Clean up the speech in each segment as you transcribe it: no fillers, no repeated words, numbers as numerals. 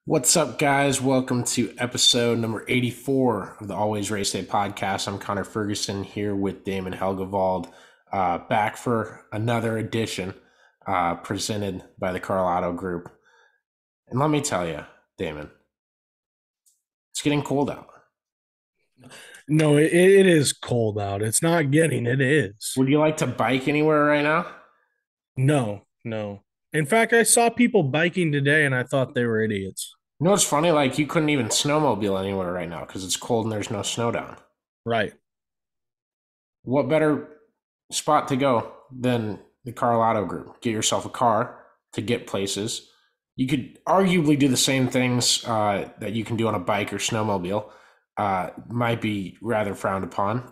What's up, guys? Welcome to episode number 84 of the Always Race Day podcast. I'm Connor Ferguson here with Damon Helgevald, back for another edition presented by the Carlisle Group. And let me tell you, Damon, it's getting cold out. No, it is cold out. It's not getting, it is. Would you like to bike anywhere right now? No, no. In fact, I saw people biking today and I thought they were idiots. You know what's funny? Like, you couldn't even snowmobile anywhere right now because it's cold and there's no snow down. Right. What better spot to go than the Carlisle Group? Get yourself a car to get places. You could arguably do the same things that you can do on a bike or snowmobile. Might be rather frowned upon,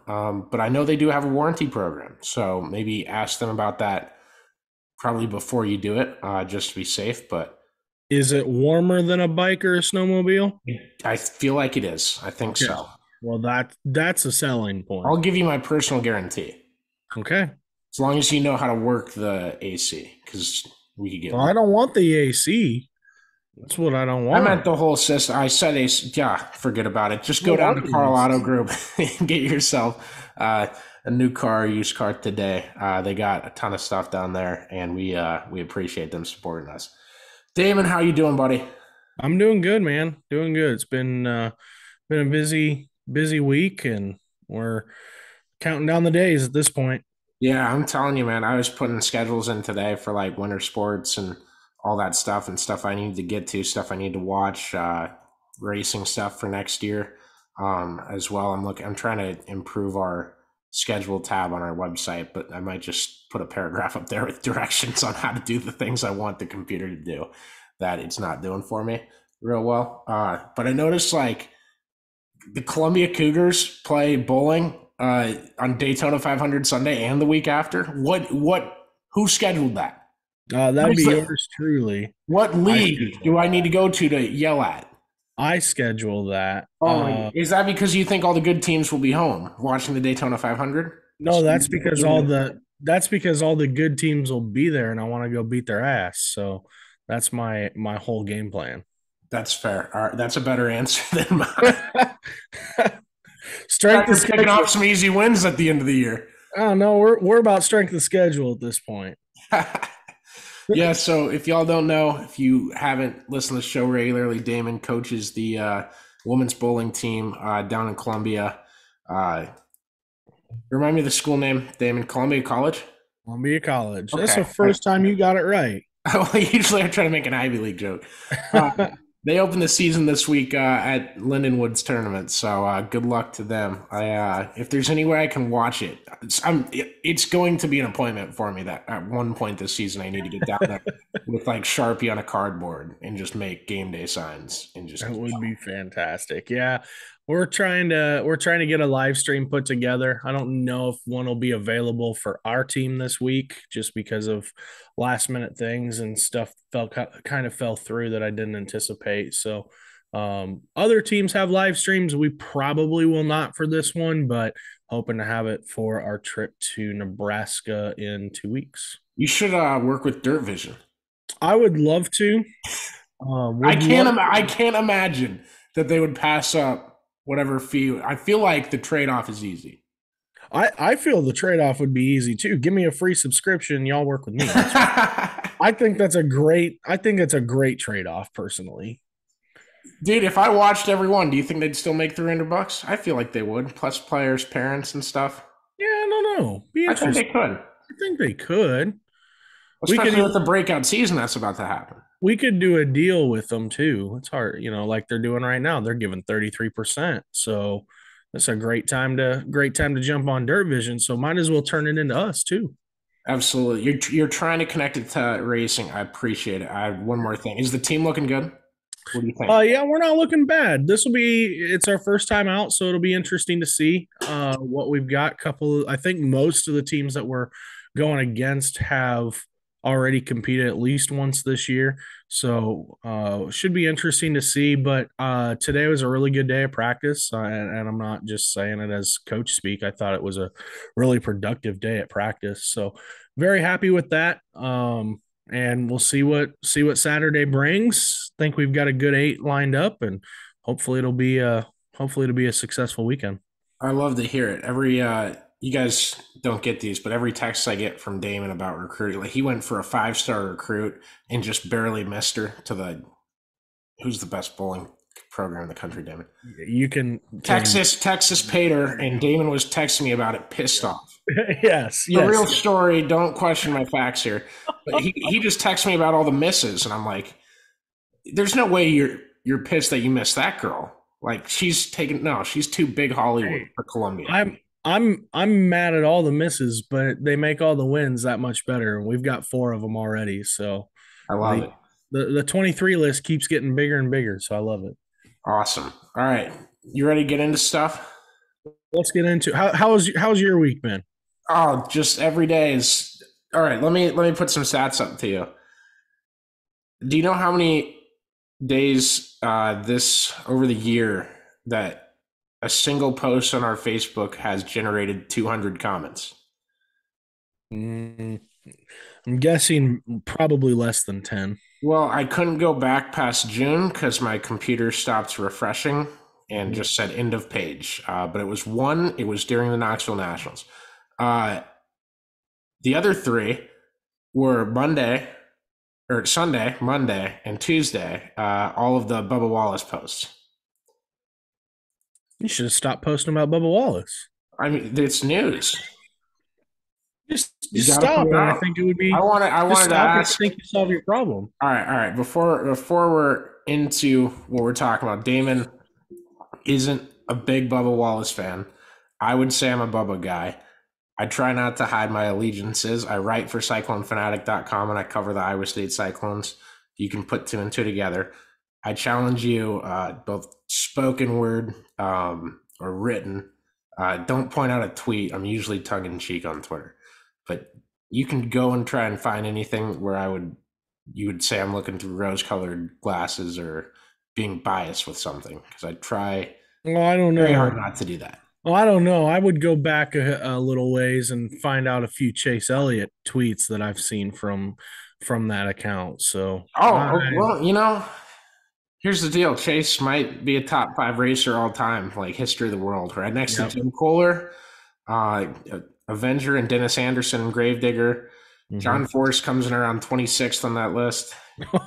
but I know they do have a warranty program, so maybe ask them about that probably before you do it, just to be safe. But Is it warmer than a bike or a snowmobile? I feel like it is. I think Okay. so. Well, that's a selling I'll point. give you my personal guarantee, Okay. as long as you know how to work the AC, because we could get. Well, I don't want the AC. That's what I don't I meant want. the whole system. I said AC. Yeah, forget about it. Just I go don't down want to the Carlisle AC. Group and get yourself a new car, used car today. They got a ton of stuff down there, and we appreciate them supporting us. Damon, how you doing, buddy? I'm doing good, man. Doing good. It's been a busy week and we're counting down the days at this point. Yeah, I'm telling you, man. I was putting schedules in today for like winter sports and all that stuff and stuff I need to get to, stuff I need to watch, racing stuff for next year, as well. I'm trying to improve our schedule tab on our website, but I might just put a paragraph up there with directions on how to do the things I want the computer to do that it's not doing for me real well. But I noticed like the Columbia Cougars play bowling on Daytona 500 Sunday and the week after. Who scheduled that? What That'd is be the, yours truly. what I league do schedule I need to that. go to yell at? I schedule that. Oh, is that because you think all the good teams will be home watching the Daytona 500? No, that's because all the good teams will be there, and I want to go beat their ass. So that's my whole game plan. That's fair. All right, that's a better answer than mine. Strength of You're picking schedule. off some easy wins at the end of the year. Oh no, we're about strength of schedule at this point. Yeah, so if y'all don't know, if you haven't listened to the show regularly, Damon coaches the women's bowling team down in Columbia. Uh, Remind me of the school name, Damon. Columbia College? Columbia College. That's the Okay. first time you got it right. Usually I try to make an Ivy League joke. Uh, they opened the season this week at Lindenwood's tournament, so good luck to them. If there's any way I can watch it, it's going to be an appointment for me that at one point this season I need to get down there with like Sharpie on a cardboard and just make game day signs and just That would be fantastic. Yeah. We're trying to get a live stream put together. I don't know if one will be available for our team this week just because of last minute things and stuff kind of fell through that I didn't anticipate. So other teams have live streams. We probably will not for this one, but hoping to have it for our trip to Nebraska in 2 weeks. You should work with Dirt Vision. I would love to. I Would can't. love. I can't imagine that they would pass up whatever fee. I feel like the trade off is easy. I feel the trade off would be easy too. Give me a free subscription, y'all work with me. That's I think that's a great. I think it's a great trade off personally. Dude, if I watched every one, do you think they'd still make $300? I feel like they would, plus players, parents, and stuff. Yeah, no, be I think they interesting. could, I think they could. We could especially with the breakout season that's about to happen. we could do a deal with them too. It's hard, like they're doing right now. They're giving 33%. So that's a great time to jump on Dirt Vision. So might as well turn it into us too. Absolutely, you're trying to connect it to racing. I appreciate it. I have one more thing. Is the team looking good? What do you think? Yeah, we're not looking bad. It's our first time out, so it'll be interesting to see what we've got. I think most of the teams that we're going against have already competed at least once this year. So should be interesting to see. But today was a really good day of practice, and I'm not just saying it as coach speak. I thought it was a really productive day at practice. So very happy with that. and we'll see what Saturday brings. Think we've got a good 8 lined up, and hopefully it'll be a successful weekend. I love to hear it. You guys don't get these, but every text I get from Damon about recruiting, like he went for a 5-star recruit and just barely missed her to the who's the best bowling program in the country, Damon? You can Texas paid her, and Damon was texting me about it, pissed off. yes, The yes. real story. Don't question my facts here. But he just texted me about all the misses, and I'm like, there's no way you're pissed that you missed that girl. Like she's too big Hollywood for Columbia. I'm mad at all the misses, but they make all the wins that much better. We've got 4 of them already, so I love the it. the 23 list keeps getting bigger and bigger. So I love it. Awesome. All right, you ready to get into stuff? Let's get into how's your week been? Oh, just every day is all right. Let me put some stats up to you. Do you know how many days this over the year that a single post on our Facebook has generated 200 comments? Mm, I'm guessing probably less than 10. Well, I couldn't go back past June because my computer stopped refreshing and Mhm. just said end of page. But it was one. It was during the Knoxville Nationals. Uh, the other three were Monday or Sunday, Monday, and Tuesday. All of the Bubba Wallace posts. You should have stopped posting about Bubba Wallace. I mean, it's news. Just You just got to put stop, it and I out. think it would be I just wanted to stop, and I ask. think you solve your problem. All right. Before we're into what we're talking about, Damon isn't a big Bubba Wallace fan. I would say I'm a Bubba guy. I try not to hide my allegiances. I write for CycloneFanatic.com and I cover the Iowa State Cyclones. You can put two and two together. I challenge you, both spoken word or written. Don't point out a tweet. I'm usually tongue in cheek on Twitter, but you can go and try and find anything where you would say I'm looking through rose-colored glasses or being biased with something because I try Well, I don't very hard know. not to do that. Well, I don't know. I would go back a little ways and find out a few Chase Elliott tweets that I've seen from that account. So Well, here's the deal. Chase might be a top 5 racer all time, like history of the world, right next to yep. Tim Kohler, uh, Avenger, and Dennis Anderson, Gravedigger. Mhm. John Force comes in around 26th on that list.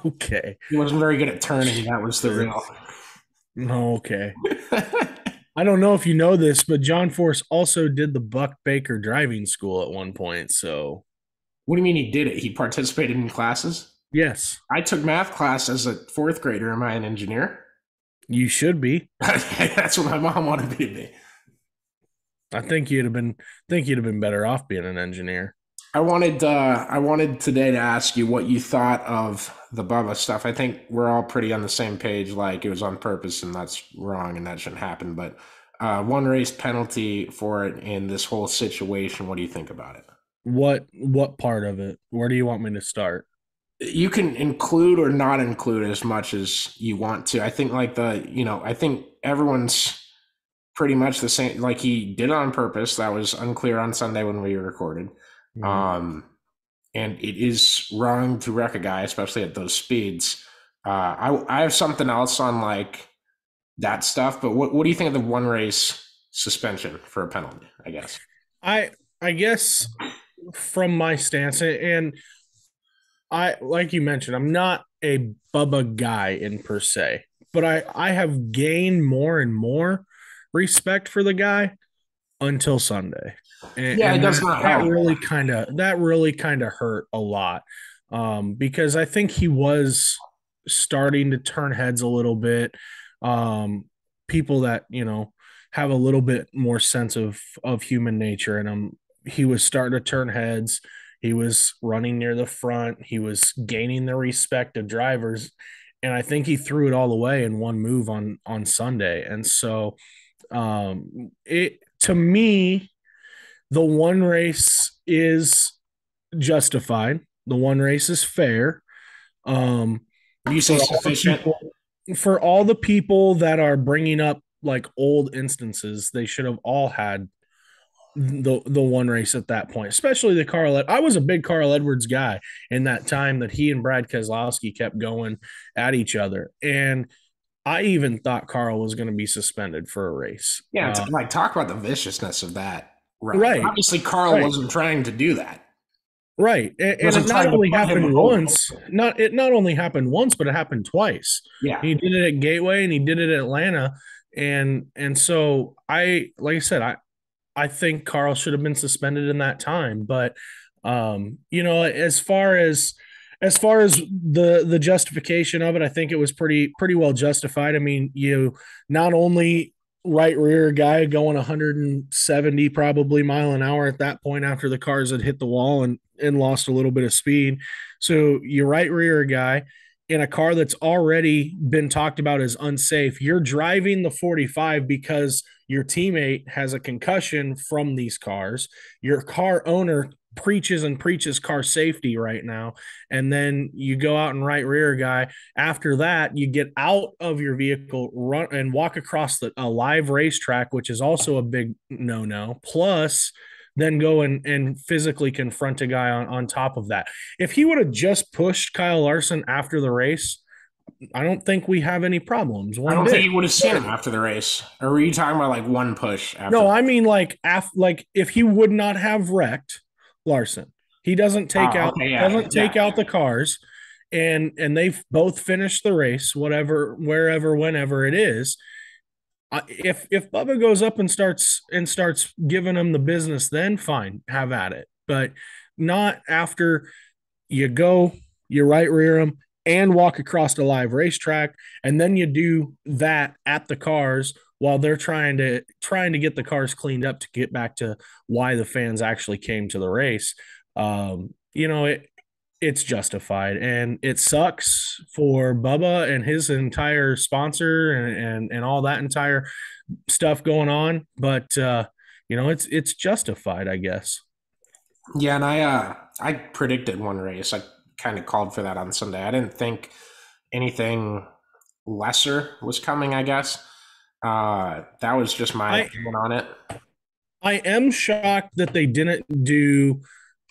Okay. He wasn't very good at turning. That was the real. Okay. I don't know if you know this, but John Force also did the Buck Baker driving school at one point. So, What do you mean he did it? He participated in classes? yes, I took math class as a 4th grader. Am I an engineer? you should be. That's what my mom wanted me to be. I think you'd have been better off being an engineer. I wanted today to ask you what you thought of the Bubba stuff. I think we're all pretty on the same page. Like it was on purpose, and that's wrong, and that shouldn't happen. But one race penalty for it in this whole situation. What do you think about it? What part of it? Where do you want me to start? You can include or not include as much as you want to. I think I think everyone's pretty much the same. Like he did it on purpose. That was unclear on Sunday when we recorded. Mhm. Um, and it is wrong to wreck a guy, especially at those speeds. I have something else on like that stuff, but what do you think of the one race suspension for a penalty? I guess. I guess from my stance, and I like you mentioned, I'm not a Bubba guy in per se, but I have gained more and more respect for the guy until Sunday, and, Yeah, it and does that not that help. really kind of hurt a lot, because I think he was starting to turn heads a little bit. People that have a little bit more sense of human nature, and he was starting to turn heads. He was running near the front. He was gaining the respect of drivers, and I think he threw it all away in one move on Sunday. And so, it to me, the one race is justified. The one race is fair. Um, You say for all the sufficient? people, for all the people that are bringing up like old instances, they should have all had the one race at that point, especially the Carl. I was a big Carl Edwards guy in that time that he and Brad Keselowski kept going at each other, and I even thought Carl was going to be suspended for a race. Yeah, like talk about the viciousness of that ride. Right, Obviously, Carl right. wasn't trying to do that. Right, He and wasn't it not trying to only put him happened over. once. Not only happened once, but it happened twice. Yeah, He did it at Gateway, and he did it at Atlanta, and so like I said, I think Carl should have been suspended in that time. But as far as the justification of it, I think it was pretty well justified. I mean, you not only right rear guy going 170 probably mile an hour at that point after the cars had hit the wall and lost a little bit of speed. So you right rear guy in a car that's already been talked about as unsafe. You're driving the 45 because your teammate has a concussion from these cars. Your car owner preaches and preaches car safety right now. And then you go out and right rear guy. After that, you get out of your vehicle, run and walk across a live racetrack, which is also a big no. Plus, then go and physically confront a guy on top of that. If he would have just pushed Kyle Larson after the race, I don't think we have any problems. I One don't think bit. you would have seen him after the race. Or were you talking about like one push after? No, I mean like if he would not have wrecked Larson, he doesn't take Oh, out okay, yeah, doesn't yeah. take out the cars, and they've both finished the race, whatever, wherever, whenever it is. If Bubba goes up and starts giving them the business, then fine, have at it. But not after you go, you right rear them and walk across the live racetrack, and then you do that at the cars while they're trying to get the cars cleaned up to get back to why the fans actually came to the race. It's justified, and it sucks for Bubba and his entire sponsor and all that entire stuff going on, but it's justified, I guess. Yeah, and I predicted one race. I kind of called for that on Sunday. I didn't think anything lesser was coming, I guess. That was just my I opinion on it. I am shocked that they didn't do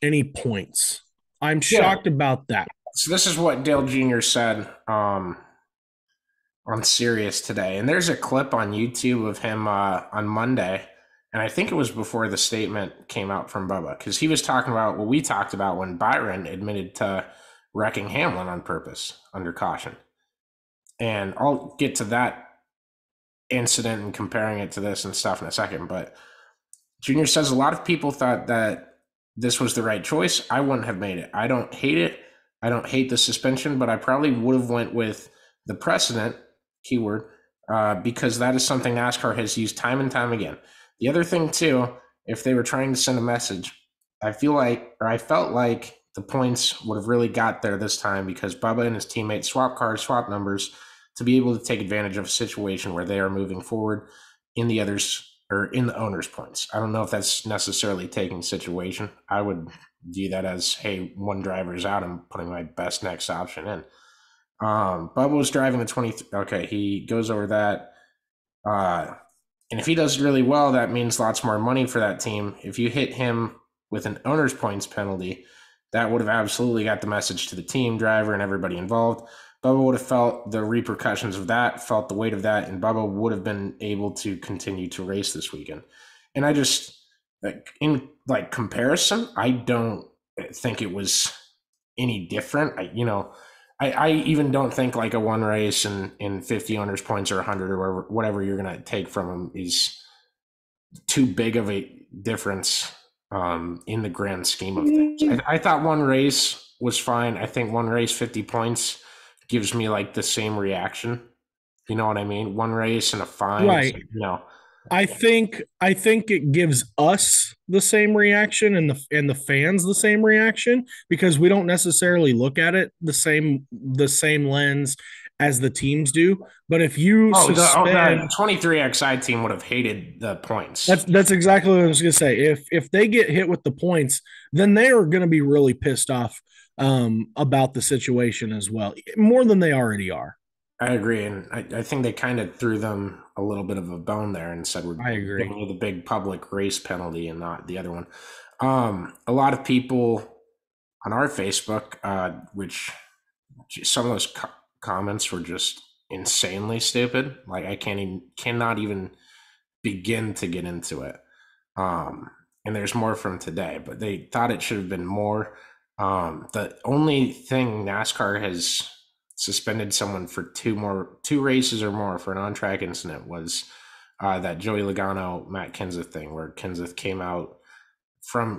any points. I'm Yeah. shocked about that. So this is what Dale Jr. said on Sirius today. And there's a clip on YouTube of him on Monday. And I think it was before the statement came out from Bubba, because he was talking about what we talked about when Byron admitted to wrecking Hamlin on purpose under caution. And I'll get to that incident and comparing it to this and stuff in a second. But Junior says a lot of people thought that this was the right choice. I wouldn't have made it. I don't hate it. I don't hate the suspension, but I probably would have went with the precedent keyword because that is something NASCAR has used time and time again. The other thing too, if they were trying to send a message, I felt like the points would have really got there this time because Bubba and his teammates swap cars, swap numbers to be able to take advantage of a situation where they are moving forward in the others or in the owner's points. I don't know if that's necessarily taking situation. I would view that as, hey, one driver is out. I'm putting my best next option in. Bubba was driving the 20. Okay, he goes over that. And if he does really well, that means lots more money for that team. If you hit him with an owner's points penalty, that would have absolutely got the message to the team, driver, and everybody involved. Bubba would have felt the repercussions of that, felt the weight of that, and Bubba would have been able to continue to race this weekend. And I just, in comparison, I don't think it was any different. I even don't think like a one race in 50 owners points or 100 or whatever you're going to take from them is too big of a difference in the grand scheme of things. I thought one race was fine. I think one race, 50 points gives me like the same reaction. You know what I mean? One race and a fine. Right. I think it gives us the same reaction and the fans the same reaction because we don't necessarily look at it the same lens as the teams do. But if you the 23XI team would have hated the points. That's exactly what I was going to say. If they get hit with the points, then they are going to be really pissed off about the situation as well, more than they already are. I agree, and I think they kind of threw them a little bit of a bone there and said we're I agree. giving you the big public race penalty and not the other one. A lot of people on our Facebook, which some of those comments were just insanely stupid. Like I cannot even begin to get into it. And there's more from today, but they thought it should have been more. The only thing NASCAR has suspended someone for two races or more for an on-track incident was that Joey Logano Matt Kenseth thing, where Kenseth came out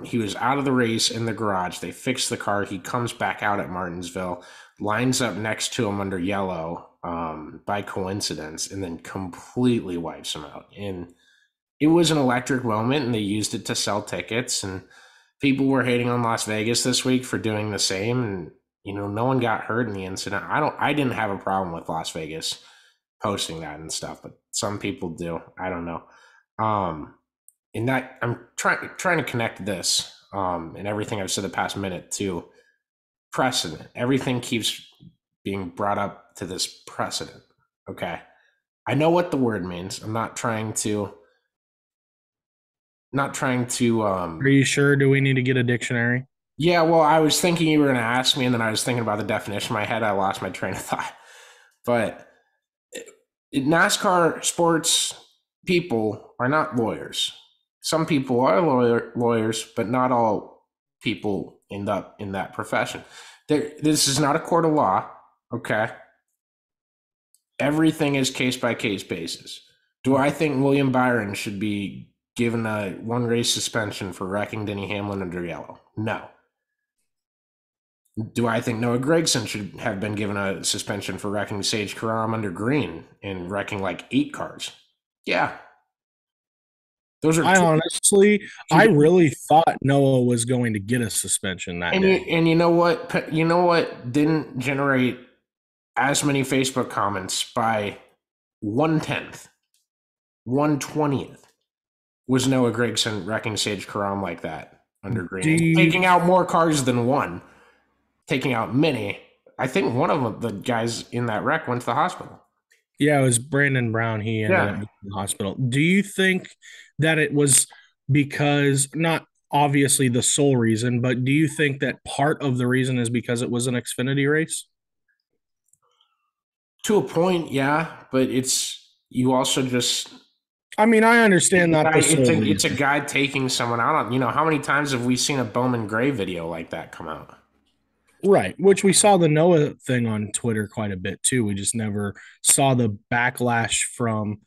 he was out of the race in the garage. They fixed the car. He comes back out at Martinsville, lines up next to him under yellow by coincidence, and then completely wipes him out. And it was an electric moment, and they used it to sell tickets. And people were hating on Las Vegas this week for doing the same. And no one got hurt in the incident. I didn't have a problem with Las Vegas posting that and stuff, but some people do. I don't know. And that I'm trying to connect this and everything I've said the past minute to precedent. Everything keeps being brought up to this precedent. Okay, I know what the word means. I'm not trying to. Not trying to. Are you sure? Do we need to get a dictionary? Yeah, well, I was thinking you were going to ask me, and then I was thinking about the definition in my head. I lost my train of thought. But NASCAR sports people are not lawyers. Some people are lawyers, but not all people end up in that profession. This is not a court of law, okay? Everything is case by case basis. Do I think William Byron should be given a one race suspension for wrecking Denny Hamlin under yellow? No. Do I think Noah Gragson should have been given a suspension for wrecking Sage Karam under green and wrecking like 8 cars? Yeah. Those are I really thought Noah was going to get a suspension that day. and you know what? You know what didn't generate as many Facebook comments by 1/10, 1/20th was Noah Gragson wrecking Sage Karam like that under green, taking out more cars than one, taking out many. I think one of the guys in that wreck went to the hospital. Yeah, it was Brandon Brown. He ended up in the hospital. Do you think that it was because, not obviously the sole reason, but do you think that part of the reason is because it was an Xfinity race? To a point, yeah, but you also just. I mean, I understand that it's a guy taking someone out. How many times have we seen a Bowman Gray video like that come out? Right, which we saw the Noah thing on Twitter quite a bit too. We just never saw the backlash from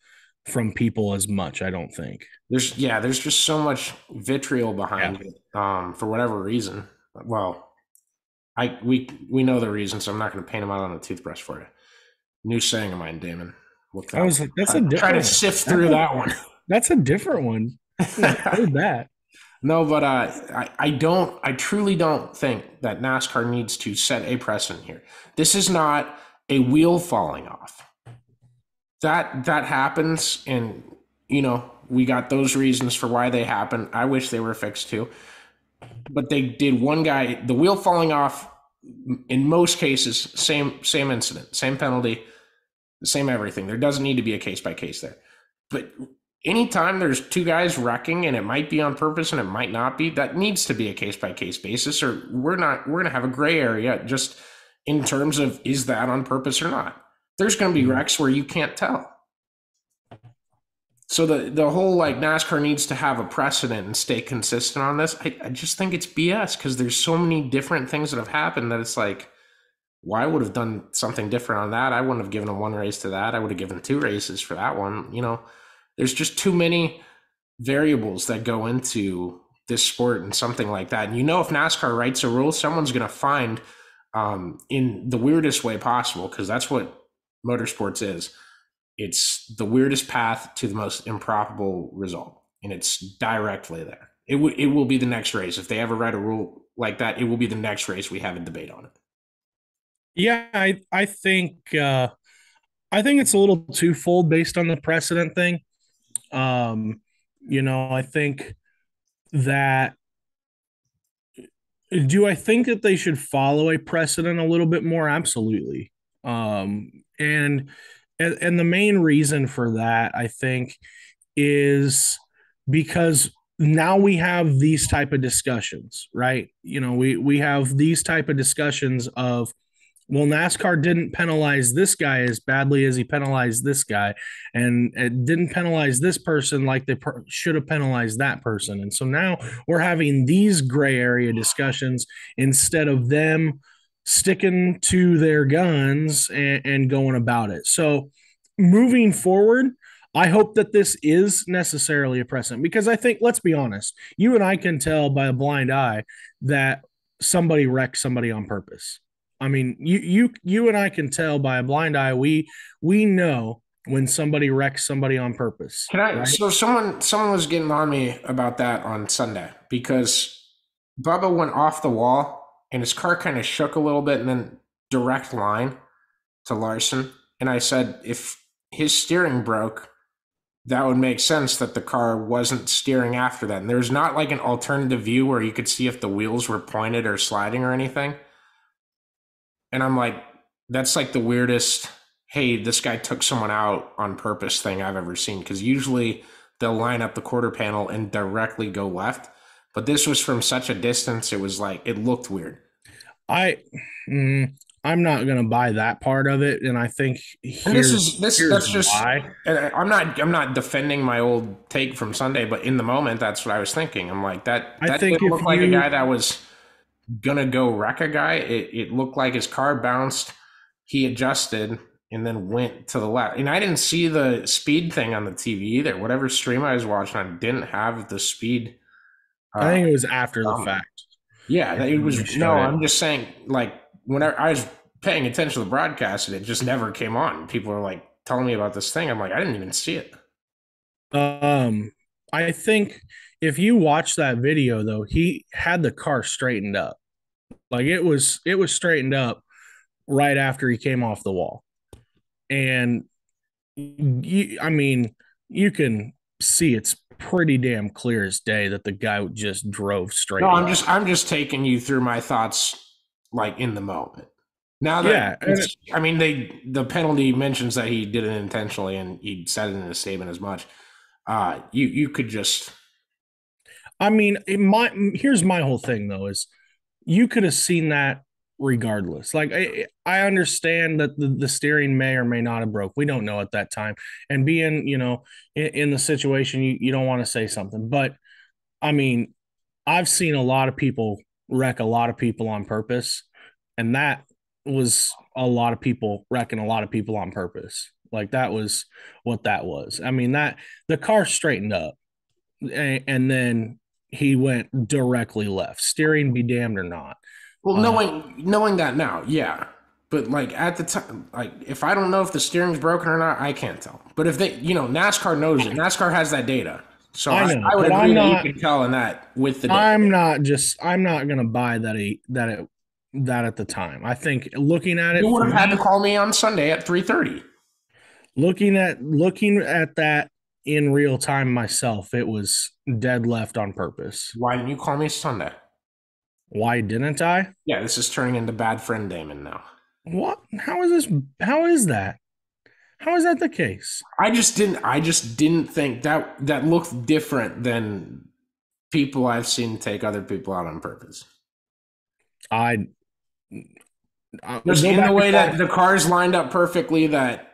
people as much, I don't think. There's just so much vitriol behind it for whatever reason. Well, we know the reason, so I'm not going to paint them out on a toothbrush for you. New saying of mine, Damon. I was like, that's a different try to sift through that one. That's a different one. I heard that. No, but I truly don't think that NASCAR needs to set a precedent here. This is not a wheel falling off. That happens, and we got those reasons for why they happen. I wish they were fixed too. But they did one guy, the wheel falling off, in most cases, same incident, same penalty, same everything. There doesn't need to be a case by case there. But anytime there's two guys wrecking, and it might be on purpose and it might not be, that needs to be a case by case basis, or we're going to have a gray area just in terms of, is that on purpose or not? There's going to be wrecks where you can't tell. So the whole NASCAR needs to have a precedent and stay consistent on this. I just think it's BS, because there's so many different things that have happened that it's like, well, I would have done something different on that. I wouldn't have given him one race to that. I would have given 2 races for that one. There's just too many variables that go into this sport and something like that. And if NASCAR writes a rule, someone's going to find in the weirdest way possible, because that's what motorsports is. It's the weirdest path to the most improbable result, and it's directly there. It will be the next race. If they ever write a rule like that, it will be the next race we have a debate on it. Yeah, I think it's a little twofold based on the precedent thing. I think that do I think that they should follow a precedent a little bit more? Absolutely. And and the main reason for that, I think, is because now we have these type of discussions, right? We have these type of discussions of, well, NASCAR didn't penalize this guy as badly as he penalized this guy, and it didn't penalize this person like they should have penalized that person. And so now we're having these gray area discussions instead of them sticking to their guns and going about it. So moving forward, I hope that this is necessarily a precedent, because I think, let's be honest, you and I can tell by a blind eye that somebody wrecked somebody on purpose. I mean, you and I can tell by a blind eye. We know when somebody wrecks somebody on purpose, Can I? right? So someone was getting on me about that on Sunday because Bubba went off the wall and his car kind of shook a little bit and then direct line to Larson. And I said, if his steering broke, that would make sense that the car wasn't steering after that. And there's not like an alternative view where you could see if the wheels were pointed or sliding or anything. And I'm like, that's like the weirdest, hey, this guy took someone out on purpose thing I've ever seen. Because usually they'll line up the quarter panel and directly go left. But this was from such a distance, it was like, it looked weird. I, I'm not gonna buy that part of it, and I think And here's that's just, why. and I'm not defending my old take from Sunday, but in the moment, that's what I was thinking. I'm like, I that think didn't if look like a you, guy that was gonna go wreck a guy. It looked like his car bounced, he adjusted, and then went to the left. And I didn't see the speed thing on the TV either. Whatever stream I was watching, I didn't have the speed. I Uh, think it was after the um, fact. yeah, it When they was. No, showed it. I'm just saying. Like whenever I was paying attention to the broadcast, and it just never came on. People were like telling me about this thing. I'm like, I didn't even see it. Um, I think if you watch that video though, he had the car straightened up. Like it was straightened up right after he came off the wall. And I mean, you can see it's pretty damn clear as day that the guy just drove No, straight left. I'm just taking you through my thoughts, like in the moment. Now that Yeah, and it's, I mean, the penalty mentions that he did it intentionally, and he said it in his statement as much. You could just I mean, here's my whole thing though is you could have seen that regardless. Like I understand that the steering may or may not have broke. We don't know at that time. And being, in the situation, you don't want to say something. But I mean, I've seen a lot of people wreck a lot of people on purpose. And that was a lot of people wrecking a lot of people on purpose. Like that was what that was. I mean, that the car straightened up and then he went directly left. Steering be damned or not. well, Uh, knowing that now, yeah. But like at the time, like if I don't know if the steering's broken or not, I can't tell. But if they, NASCAR knows it. NASCAR has that data, so I know, I would but agree that you could tell in that with the data. I'm not gonna buy that at the time. I think looking at You it would for have had to me, call me on Sunday at 3:30. looking at that in real time myself, it was dead left on purpose. Why didn't you call me Sunday? Why didn't I? Yeah, this is turning into bad friend Damon now. What? How is this? How is that? How is that the case? I just didn't think that looked different than people I've seen take other people out on purpose. I Just go in back the and way that watch. the cars lined up perfectly, that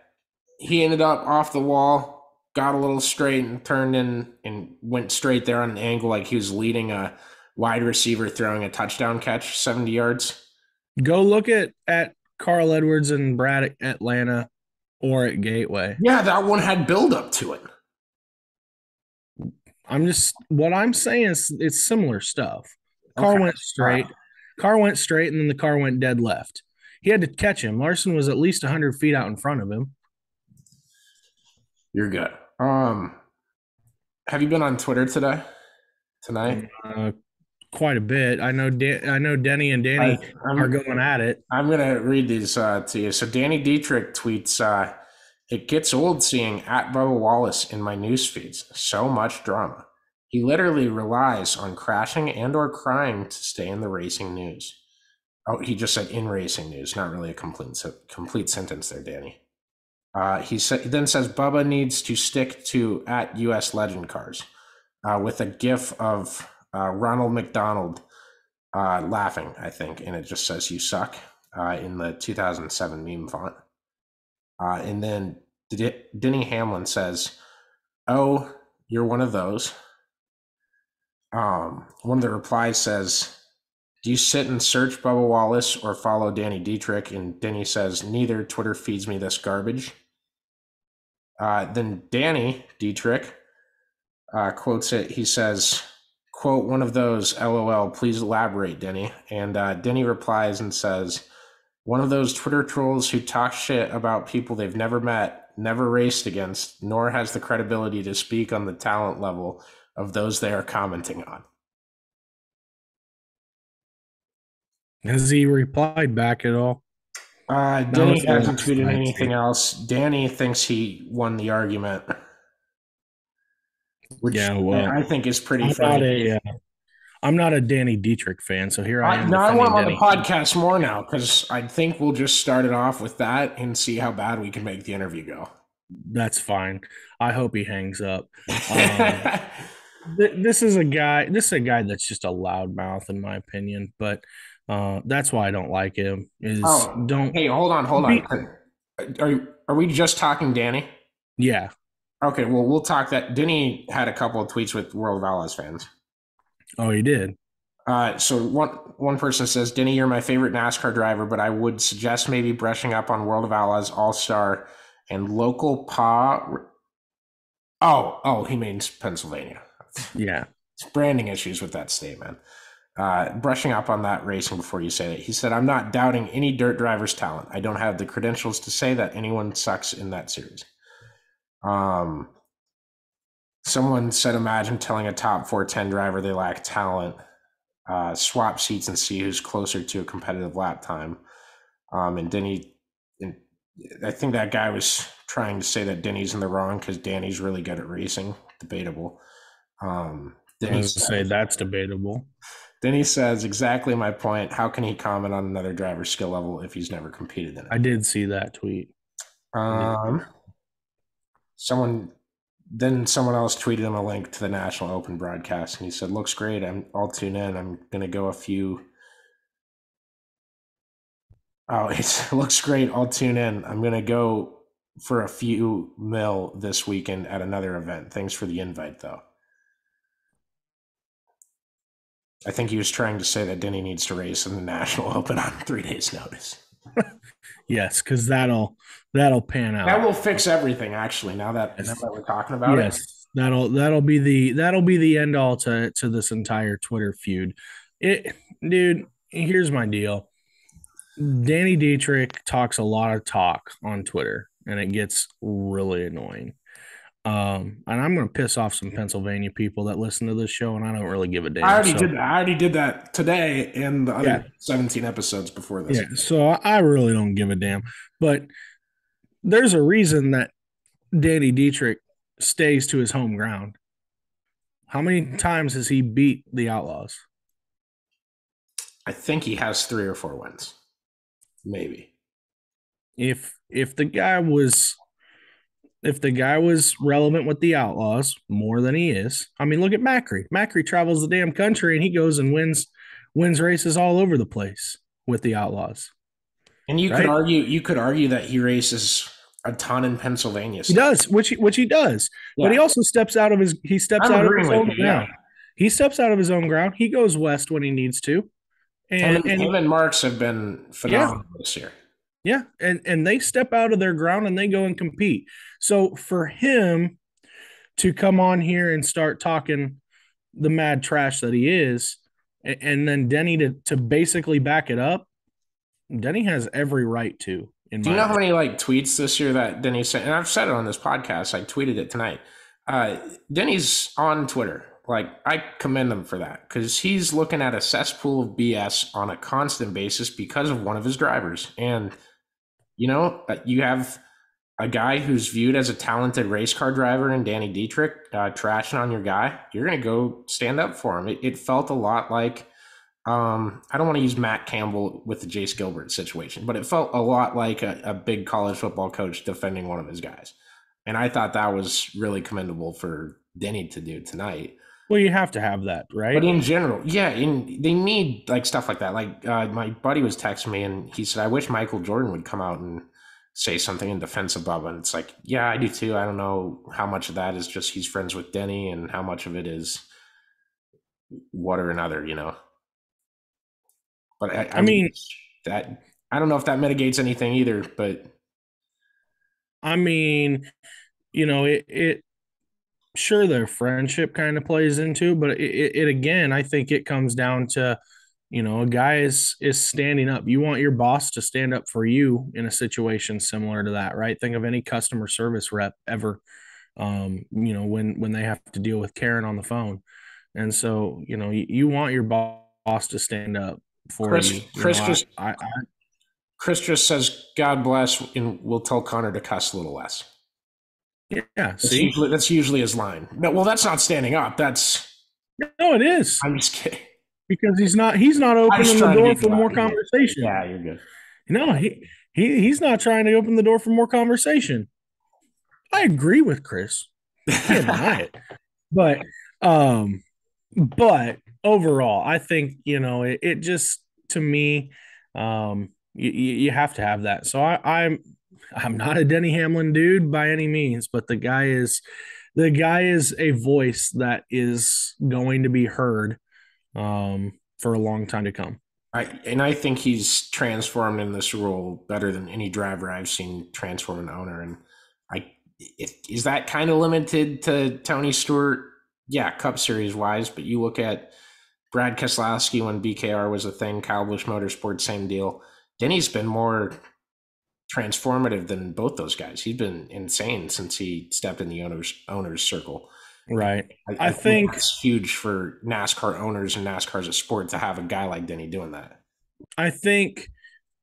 he ended up off the wall, got a little straight and turned in and went straight there on an angle like he was leading a wide receiver throwing a touchdown catch 70 yards. Go look at Carl Edwards and Brad at Atlanta or at Gateway. Yeah, that one had build up to it. What I'm saying is it's similar stuff. Car Okay. went straight. Car went straight, and then the car went dead left. He had to catch him. Larson was at least 100 feet out in front of him. You're good. Have you been on Twitter tonight? Quite a bit. I know. I know Denny and Danny are I'm going at it. I'm gonna read these to you. So Danny Dietrich tweets, "It gets old seeing at Bubba Wallace in my news feeds. So much drama. He literally relies on crashing and or crying to stay in the racing news." Oh, he just said in racing news, not really a complete sentence there, Danny. Then says Bubba needs to stick to at US Legend Cars with a GIF of Ronald McDonald laughing, I think, and it just says "You suck" in the 2007 meme font. And then Denny Hamlin says, "Oh, you're one of those." One of the replies says, "Do you sit and search Bubba Wallace or follow Danny Dietrich?" And Denny says, "Neither. Twitter feeds me this garbage." Then Danny Dietrich quotes it. He says, quote, "One of those, LOL, please elaborate, Denny." And Denny replies and says, "One of those Twitter trolls who talk shit about people they've never met, never raced against, nor has the credibility to speak on the talent level of those they are commenting on." Has he replied back at all? Danny hasn't tweeted anything else. Danny thinks he won the argument, which I think is pretty funny. I'm not a Danny Dietrich fan, so here I am. I want him on the podcast more now because I think we'll just start it off with that and see how bad we can make the interview go. That's fine. I hope he hangs up. This is a guy that's just a loudmouth, in my opinion, but that's why I don't like him. Hey, hold on. Are we just talking Danny? Yeah. Okay, well, we'll talk that. Denny had a couple of tweets with World of Outlaws fans. Oh, he did? So one person says, "Denny, you're my favorite NASCAR driver, but I would suggest maybe brushing up on World of Outlaws All-Star and local PA." Oh, he means Pennsylvania. Yeah. It's branding issues with that statement. Brushing up on that racing before you say it. He said, "I'm not doubting any dirt driver's talent. I don't have the credentials to say that anyone sucks in that series." Someone said, "Imagine telling a top 410 driver they lack talent. Swap seats and see who's closer to a competitive lap time." And Denny, I think that guy was trying to say that Denny's in the wrong because Danny's really good at racing. Debatable. That's debatable. Denny says, "Exactly my point. How can he comment on another driver's skill level if he's never competed in it?" I did see that tweet. Someone else tweeted him a link to the National Open broadcast, and he said, "Looks great. I'll tune in. I'm going to go a few." Oh, it looks great. I'll tune in. I'm going to go for a few mil this weekend at another event. Thanks for the invite, though. I think he was trying to say that Denny needs to race in the National Open on 3 days' notice. Yes, because that'll pan out. That will fix everything. Actually, now that we're talking about it, that'll be the end all to this entire Twitter feud. Dude, here's my deal. Danny Dietrich talks a lot of talk on Twitter, and it gets really annoying. And I'm going to piss off some Pennsylvania people that listen to this show, and I don't really give a damn. I already did that today in the other 17 episodes before this. Yeah, so I really don't give a damn. But there's a reason that Danny Dietrich stays to his home ground. How many times has he beat the Outlaws? I think he has 3 or 4 wins. Maybe. If the guy was relevant with the Outlaws more than he is, I mean, look at Macri. Macri travels the damn country and he goes and wins races all over the place with the Outlaws. And you could argue that he races a ton in Pennsylvania. He does, which he does. Yeah. But he also steps out of his own ground. Yeah. He steps out of his own ground. He goes west when he needs to. And him and Marks have been phenomenal this year. Yeah, and they step out of their ground and they go and compete. So for him to come on here and start talking the mad trash that he is, and then Denny to basically back it up, Denny has every right to. Do you know how many tweets this year that Denny sent? And I've said it on this podcast. I tweeted it tonight. Denny's on Twitter. I commend him for that because he's looking at a cesspool of BS on a constant basis because of one of his drivers. And, you have a guy who's viewed as a talented race car driver in Danny Dietrich trashing on your guy. You're going to go stand up for him. It felt a lot like I don't want to use Matt Campbell with the Jace Gilbert situation, but it felt a lot like a big college football coach defending one of his guys. And I thought that was really commendable for Denny to do tonight. Well, you have to have that, But right? in general, yeah, they need like stuff like that. Like my buddy was texting me and he said, "I wish Michael Jordan would come out and say something in defense of Bubba." And it's like, yeah, I do too. I don't know how much of that is just he's friends with Denny and how much of it is what or another, you know. But I mean, that I don't know if that mitigates anything either. But I mean, it sure their friendship kind of plays into, but it again, I think it comes down to, a guy is standing up. You want your boss to stand up for you in a situation similar to that, right? Think of any customer service rep ever, when they have to deal with Karen on the phone. And so, you want your boss to stand up for Chris you. Chris just Chris just says God bless, and we'll tell Connor to cuss a little less. Yeah, see? That's usually his line. No, well, that's not standing up. That's No, it is. I'm just kidding. Because he's not I'm just opening the trying to door get for you out. more conversation. Yeah, you're good. No, he's not trying to open the door for more conversation. I agree with Chris. Can't deny it. But but overall, I think it just to me, you have to have that. So I'm not a Denny Hamlin dude by any means, but the guy is a voice that is going to be heard for a long time to come. I think he's transformed in this role better than any driver I've seen transform an owner. And is that kind of limited to Tony Stewart? Yeah, Cup Series wise, but you look at Brad Keselowski when BKR was a thing, Kyle Busch Motorsports, same deal. Denny's been more transformative than both those guys. He's been insane since he stepped in the owners circle. Right. I think it's huge for NASCAR owners and NASCAR as a sport to have a guy like Denny doing that. I think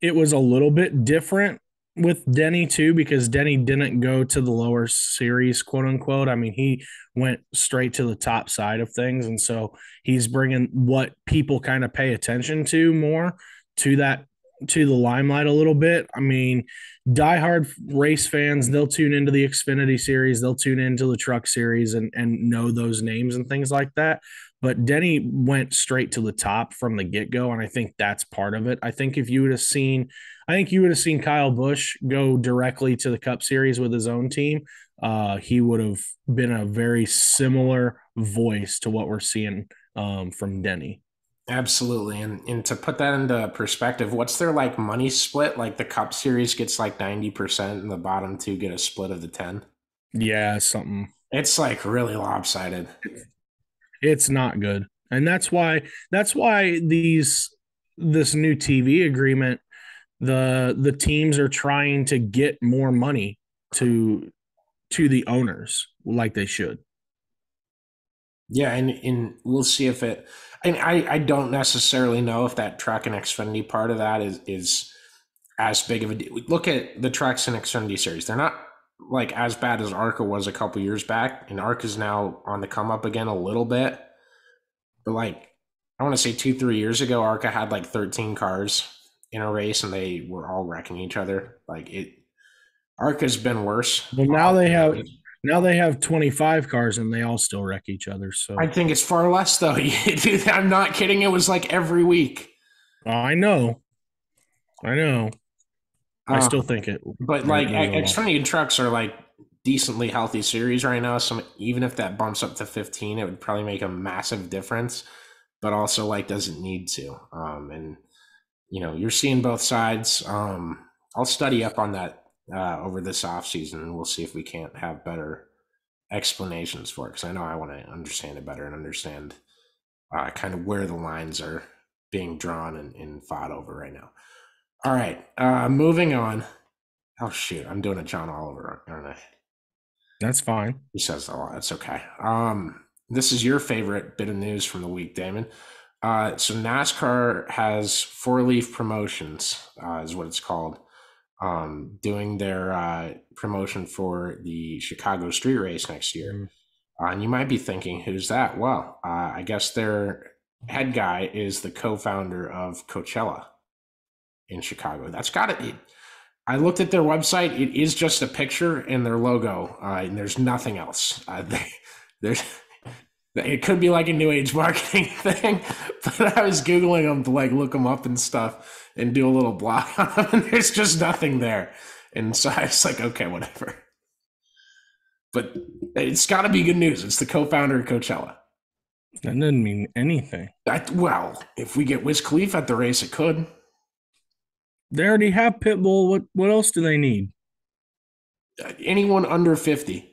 it was a little bit different with Denny too, because Denny didn't go to the lower series, quote unquote. I mean, he went straight to the top side of things. And so he's bringing what people kind of pay attention to more to that, to the limelight a little bit. I mean, diehard race fans, they'll tune into the Xfinity series, they'll tune into the truck series and know those names and things like that. But Denny went straight to the top from the get-go, and I think that's part of it. I think you would have seen Kyle Busch go directly to the Cup Series with his own team. He would have been a very similar voice to what we're seeing from Denny. Absolutely. And to put that into perspective, what's their like money split? Like the Cup Series gets like 90% and the bottom two get a split of the 10. Yeah, something. It's like really lopsided. It's not good. And that's why this new TV agreement, the teams are trying to get more money to the owners like they should. Yeah, and we'll see if it and I don't necessarily know if that truck and Xfinity part of that is as big of a deal. Look at the trucks and Xfinity series. They're not like as bad as ARCA was a couple years back, and ARCA is now on the come up again a little bit. But like I want to say 2-3 years ago, ARCA had like 13 cars in a race, and they were all wrecking each other. Like it, ARCA's been worse. Well, now they have 25 cars and they all still wreck each other. So I think it's far less though. Dude, I'm not kidding. It was like every week. I know. I still think it. But like Xfinity trucks are like decently healthy series right now. So even if that bumps up to 15, it would probably make a massive difference. But also like doesn't need to. And you're seeing both sides. I'll study up on that over this off season, and we'll see if we can't have better explanations for it. Because I know I want to understand it better and understand kind of where the lines are being drawn and fought over right now. All right, moving on. Oh shoot, I'm doing a John Oliver, aren't I? That's fine. He says a lot. That's okay. This is your favorite bit of news from the week, Damon. So NASCAR has Four Leaf Promotions, is what it's called, doing their promotion for the Chicago Street Race next year. And you might be thinking, who's that? Well, I guess they're head guy is the co-founder of Coachella in Chicago. That's got it. I looked at their website. It is just a picture and their logo, and there's nothing else. There's it could be like a new age marketing thing, but I was googling them to like look them up and stuff and do a little blog on them, and there's just nothing there. And so I was like, okay, whatever. But it's got to be good news. It's the co-founder of Coachella. That doesn't mean anything. Well, if we get Wiz Khalifa at the race, it could. They already have Pitbull. What else do they need? Anyone under 50.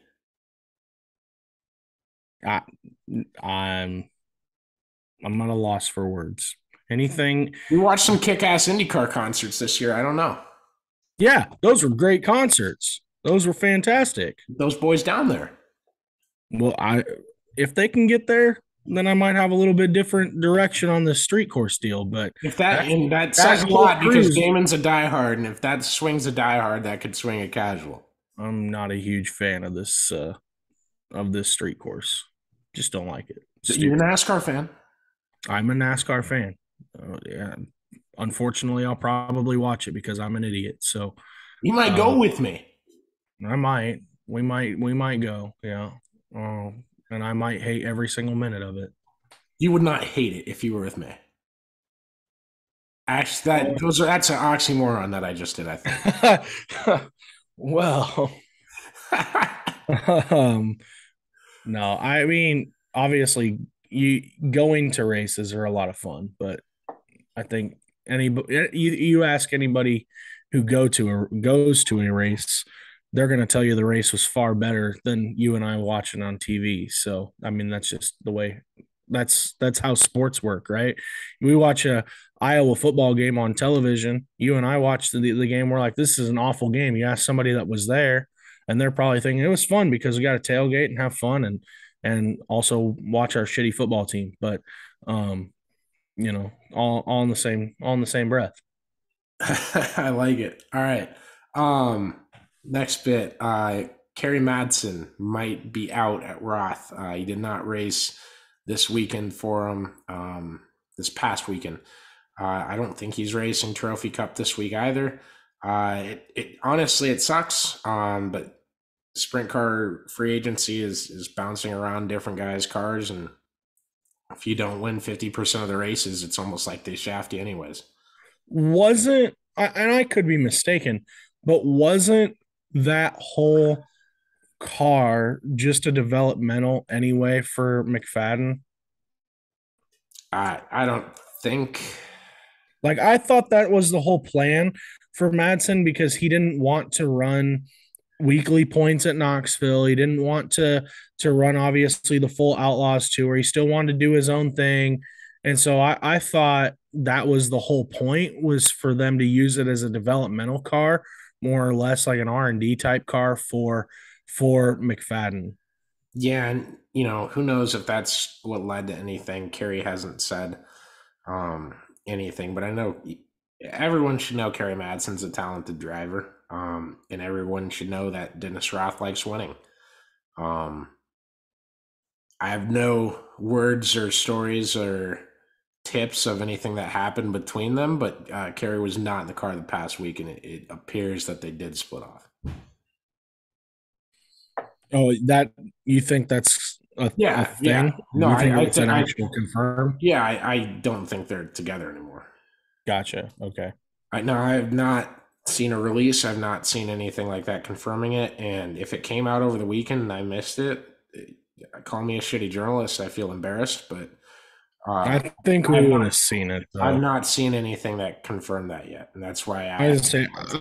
I'm at a loss for words. Anything? We watched some kick-ass IndyCar concerts this year. I don't know. Yeah, those were great concerts. Those were fantastic. Those boys down there. Well, if they can get there, then I might have a little bit different direction on the street course deal. But if that says a lot because Damon's a diehard, and if that swings a diehard, that could swing a casual. I'm not a huge fan of this street course. Just don't like it. You're a NASCAR fan. I'm a NASCAR fan. Yeah. Unfortunately, I'll probably watch it because I'm an idiot. So you might go with me. I might. We might go. Yeah. And I might hate every single minute of it. You would not hate it if you were with me. Actually, that's an oxymoron that I just did, I think. Well, no, I mean, obviously, going to races are a lot of fun, but I think you ask anybody who goes to a race, they're going to tell you the race was far better than you and I watching on TV. So, I mean, that's just the way. That's how sports work, right? We watch a Iowa football game on television. You and I watch the game. We're like, this is an awful game. You ask somebody that was there, and they're probably thinking it was fun because we got to tailgate and have fun and also watch our shitty football team. But all on the same breath. I like it. All right. Next bit. Kerry Madsen might be out at Roth. He did not race this weekend for him. This past weekend. I don't think he's racing Trophy Cup this week either. It honestly, it sucks. But sprint car free agency is bouncing around different guys' cars, and if you don't win 50% of the races, it's almost like they shaft you anyways. And I could be mistaken, but wasn't that whole car just a developmental anyway for McFadden? I don't think. Like, I thought that was the whole plan for Madsen because he didn't want to run weekly points at Knoxville. He didn't want to run, obviously, the full Outlaws tour. He still wanted to do his own thing. And so I thought that was the whole point, was for them to use it as a developmental car, more or less like an R&D type car for McFadden. Yeah, and who knows if that's what led to anything. Kerry hasn't said anything, but I know everyone should know Kerry Madsen's a talented driver, and everyone should know that Dennis Roth likes winning. I have no words or stories or tips of anything that happened between them, but Kerry was not in the car the past week, and it appears that they did split off. Oh, that you think that's a thing? Yeah. No, I think it's an actual confirmed. Yeah, I don't think they're together anymore. Gotcha. Okay. I have not seen a release. I've not seen anything like that confirming it. And if it came out over the weekend and I missed it, call me a shitty journalist. I feel embarrassed, but I think we would have seen it, though. I've not seen anything that confirmed that yet, and that's why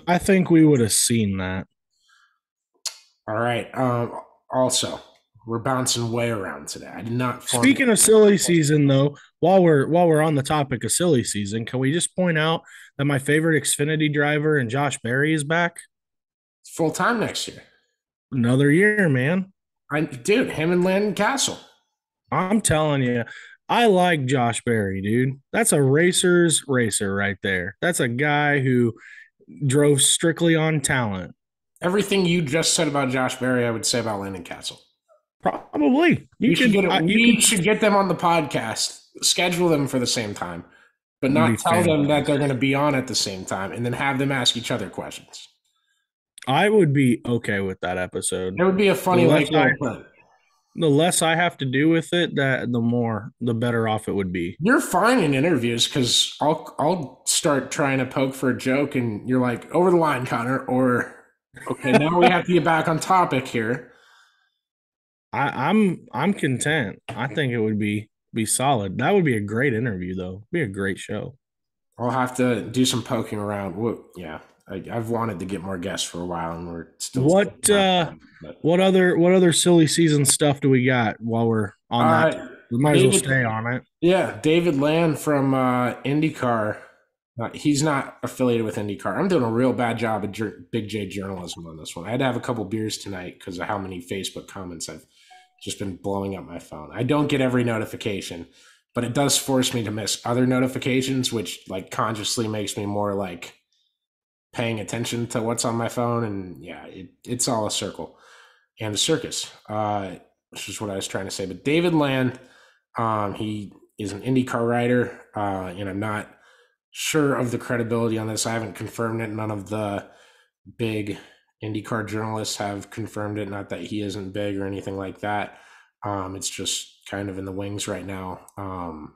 I think we would have seen that. All right. Also, we're bouncing way around today. I did not. Speaking of silly season, though, while we're on the topic of silly season, can we just point out that my favorite Xfinity driver and Josh Berry is back full time next year? Another year, man. Dude, him and Landon Castle. I'm telling you, I like Josh Berry, dude. That's a racer's racer right there. That's a guy who drove strictly on talent. Everything you just said about Josh Berry, I would say about Landon Castle. Probably. We should get them on the podcast. schedule them for the same time, but It'd be not tell them that they're fantastic. going to be on at the same time, and then have them ask each other questions. I would be okay with that episode. It would be a The funny less like I little thing. the less I have to do with it, that the better off it would be. You're fine in interviews because I'll start trying to poke for a joke, and you're like, over the line, Connor, or okay, now we have to get back on topic here. I'm content. I think it would be solid. That would be a great interview, though. Be a great show. I'll have to do some poking around. Yeah, I've wanted to get more guests for a while, and we're still. What what other silly season stuff do we got while we're on that? We might as well David, stay on it. yeah, David Land from IndyCar. He's not affiliated with IndyCar. I'm doing a real bad job of Big J journalism on this one. I had to have a couple beers tonight because of how many Facebook comments I've just been blowing up my phone. I don't get every notification, but it does force me to miss other notifications, which like consciously makes me more like paying attention to what's on my phone. And yeah, it's all a circle and a circus, which is what I was trying to say. But David Land, he is an IndyCar rider, and I'm not sure of the credibility on this. I haven't confirmed it. None of the big IndyCar journalists have confirmed it. Not that he isn't big or anything like that. It's just kind of in the wings right now.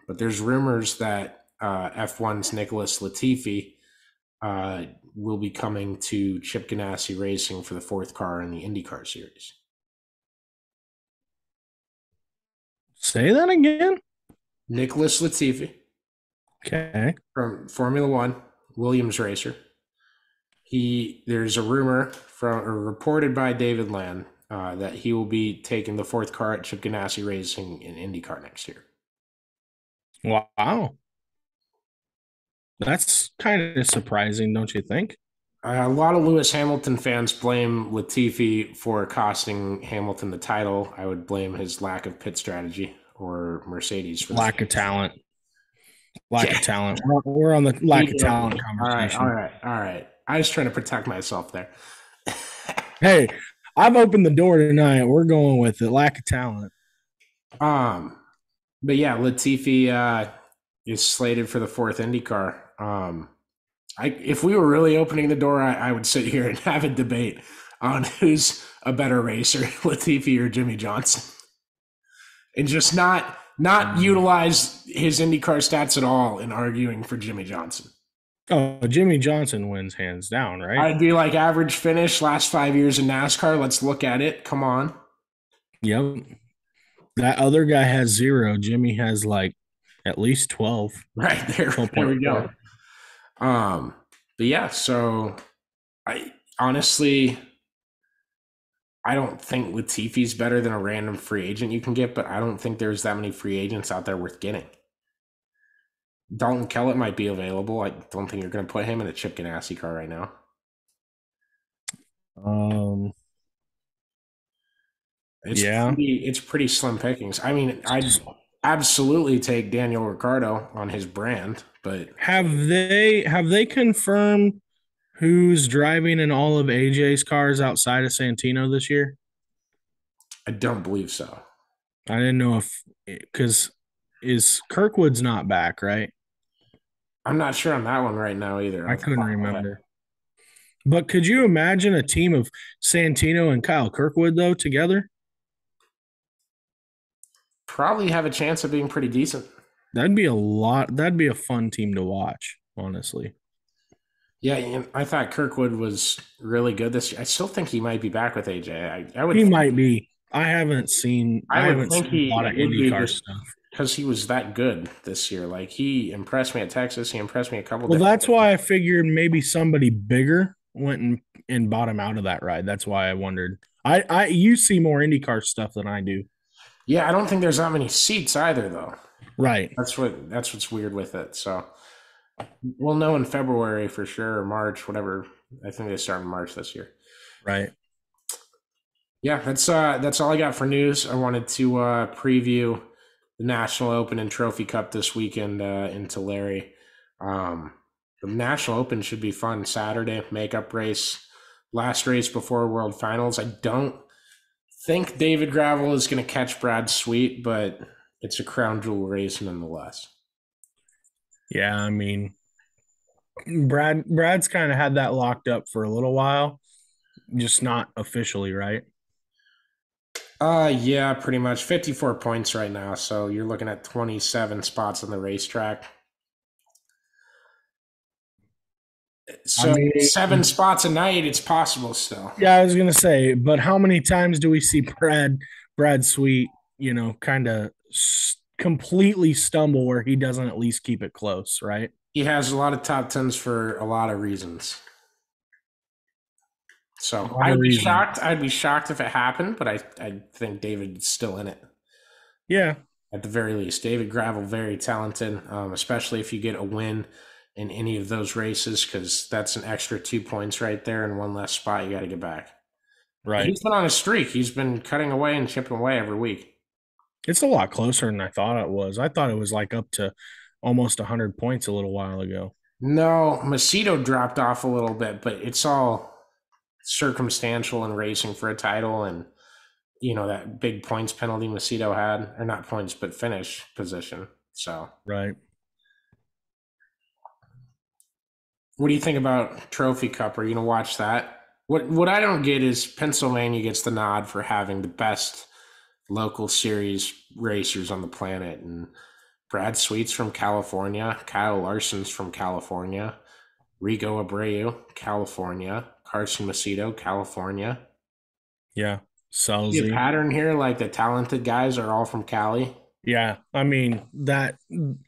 But there's rumors that F1's Nicholas Latifi will be coming to Chip Ganassi Racing for the fourth car in the IndyCar series. Say that again. Nicholas Latifi. Okay. From Formula One, Williams racer. There's a rumor reported by David Land that he will be taking the fourth car at Chip Ganassi Racing in IndyCar next year. Wow. That's kind of surprising, don't you think? A lot of Lewis Hamilton fans blame Latifi for costing Hamilton the title. I would blame his lack of pit strategy or Mercedes for lack of talent. Lack of talent. We're on the lack of talent conversation. All right. I was trying to protect myself there. Hey, I've opened the door tonight. We're going with it. Lack of talent. But yeah, Latifi is slated for the fourth IndyCar. If we were really opening the door, I would sit here and have a debate on who's a better racer, Latifi or Jimmy Johnson, and just not utilize his IndyCar stats at all in arguing for Jimmy Johnson. Oh, Jimmy Johnson wins hands down, right? I'd be like average finish last 5 years in NASCAR. Let's look at it. Come on. Yep. That other guy has 0. Jimmy has like at least 12. Right there. There we go. But yeah, so I honestly, I don't think Latifi's better than a random free agent you can get, but I don't think there's that many free agents out there worth getting. Dalton Kellett might be available. I don't think you're going to put him in a Chip Ganassi car right now. It's pretty slim pickings. I mean, I'd absolutely take Daniel Ricciardo on his brand, but have they confirmed who's driving in all of AJ's cars outside of Santino this year? I don't believe so. I didn't know because is Kirkwood's not back, right? I'm not sure on that one right now either. I couldn't remember. But could you imagine a team of Santino and Kyle Kirkwood, though, together? Probably have a chance of being pretty decent. That'd be a fun team to watch, honestly. Yeah, I thought Kirkwood was really good this year. I still think he might be back with AJ. He might be. I haven't seen a lot of IndyCar stuff. Because he was that good this year. Like, he impressed me at Texas. He impressed me a couple. Well, that's why I figured maybe somebody bigger went and bought him out of that ride. That's why I wondered. You see more IndyCar stuff than I do. Yeah, I don't think there's that many seats either, though. Right. That's what's weird with it. So we'll know in February for sure, or March, whatever. I think they start in March this year. Right. Yeah, that's all I got for news. I wanted to preview the National Open and Trophy Cup this weekend in Tulare. The National Open should be fun. Saturday, makeup race, last race before World Finals. I don't think David Gravel is going to catch Brad Sweet, but it's a crown jewel race nonetheless. Yeah, I mean, Brad's kind of had that locked up for a little while, just not officially, right? Yeah, pretty much 54 points right now. So you're looking at 27 spots on the racetrack. I So mean, 7 spots a night, it's possible still. yeah, I was gonna say, but how many times do we see Brad Sweet, kind of completely stumble where he doesn't at least keep it close, right? He has a lot of top tens for a lot of reasons. A So lot I of would be reasons. shocked. I'd be shocked if it happened, but I think David's still in it Yeah, at the very least. David Gravel, very talented, especially if you get a win in any of those races, because that's an extra 2 points right there and one less spot you got to get back. right. He's been on a streak. He's been cutting away and chipping away every week. It's a lot closer than I thought it was. I thought it was like up to almost 100 points a little while ago. No, Macedo dropped off a little bit, but it's all circumstantial in racing for a title, and that big points penalty Macedo had, or not points but finish position. So Right. what do you think about Trophy Cup? Are you gonna watch that? What I don't get is Pennsylvania gets the nod for having the best local series racers on the planet, and Brad Sweet's from California, Kyle Larson's from California, Rigo Abreu, California, Carson Macedo, California. Yeah. See a Selzy. pattern here, like the talented guys are all from Cali. Yeah. I mean,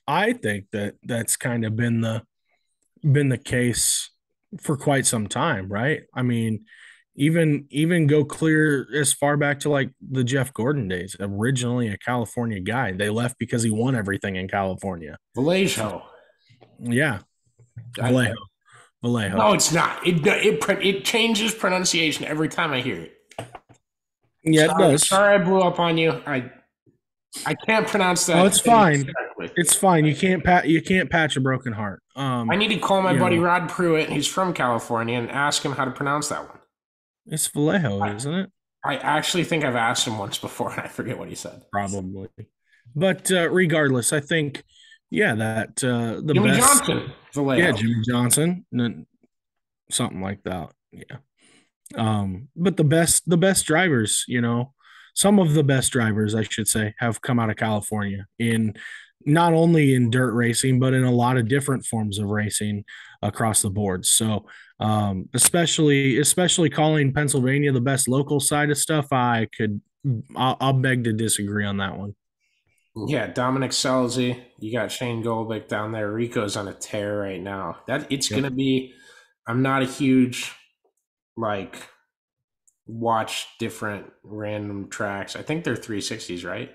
I think that's kind of been the case for quite some time, right? I mean, even go clear as far back to like the Jeff Gordon days. Originally a California guy, they left because he won everything in California. Vallejo. Yeah, I, Vallejo, Vallejo. no, it's not. It changes pronunciation every time I hear it. Yeah, it does. Sorry, I blew up on you. I can't pronounce that. Oh, it's fine. Correctly. It's fine. You can't patch a broken heart. I need to call my buddy Rod Pruitt. He's from California, and ask him how to pronounce that one. It's Vallejo, isn't it? I actually think I've asked him once before, and I forget what he said. Probably. But regardless, I think, yeah, that the Jimmy best. Johnson, Vallejo. Yeah, Jimmy Johnson, something like that. Yeah. But the best drivers, some of the best drivers, I should say, have come out of California in not only in dirt racing, but in a lot of different forms of racing across the board. So, especially calling Pennsylvania the best local side of stuff, I'll beg to disagree on that one. Yeah, Dominic Selzy. You got Shane Golbick down there. Rico's on a tear right now. That it's Yep. gonna be. I'm not a huge watch different random tracks. I think they're 360s, right?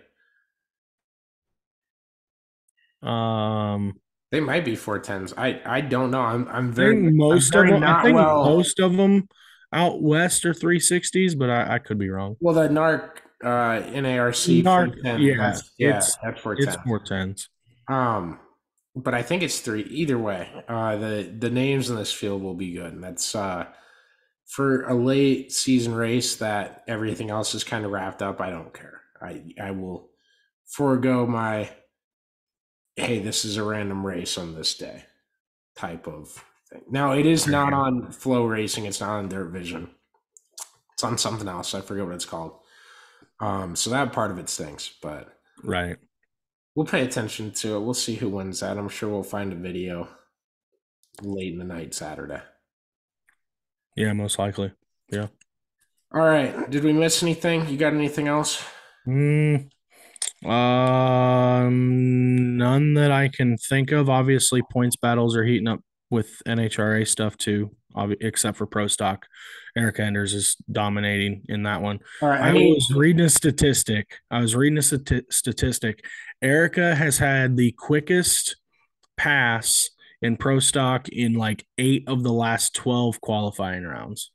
Um, They might be 410s. I don't know. I'm I very think I'm most of very them. I not think well. most of them out west are 360s, but I could be wrong. Well, the NARC NARC Narc, 410. yeah, That's it's 410. 410s. Um, but I think it's three. Either way, the names in this field will be good. And that's for a late season race that everything else is kind of wrapped up. I don't care. I will forego my hey, this is a random race on this day type of thing. Now it is not on Flow Racing. It's not on Dirt Vision. It's on something else. I forget what it's called. So that part of it stinks, but Right. we'll pay attention to it. We'll see who wins that. I'm sure we'll find a video late in the night Saturday. Yeah, most likely. Yeah. All right. Did we miss anything? You got anything else? Mm, none that I can think of. Obviously, points battles are heating up with NHRA stuff too, except for Pro Stock. Eric Enders is dominating in that one. All right. I was reading a statistic. Statistic. Erica has had the quickest pass in Pro Stock in like 8 of the last 12 qualifying rounds.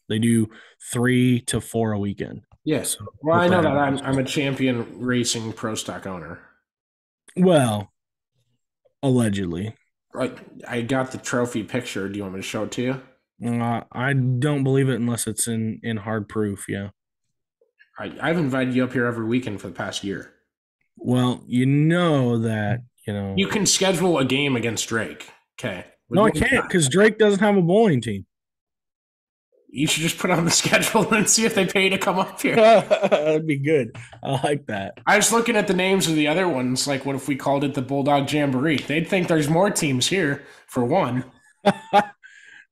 They do 3 to 4 a weekend. Yes. So, Well, I know that I'm a champion racing Pro Stock owner. well, allegedly. Like I got the trophy picture. Do you want me to show it to you? I don't believe it unless it's in hard proof. Yeah. I've invited you up here every weekend for the past year. Well, you know that, You can schedule a game against Drake. Okay. no, I can't because Drake doesn't have a bowling team. You should just put it on the schedule and see if they pay to come up here. That'd be good. I like that. I was looking at the names of the other ones. Like, what if we called it the Bulldog Jamboree? They'd think there's more teams here, for one.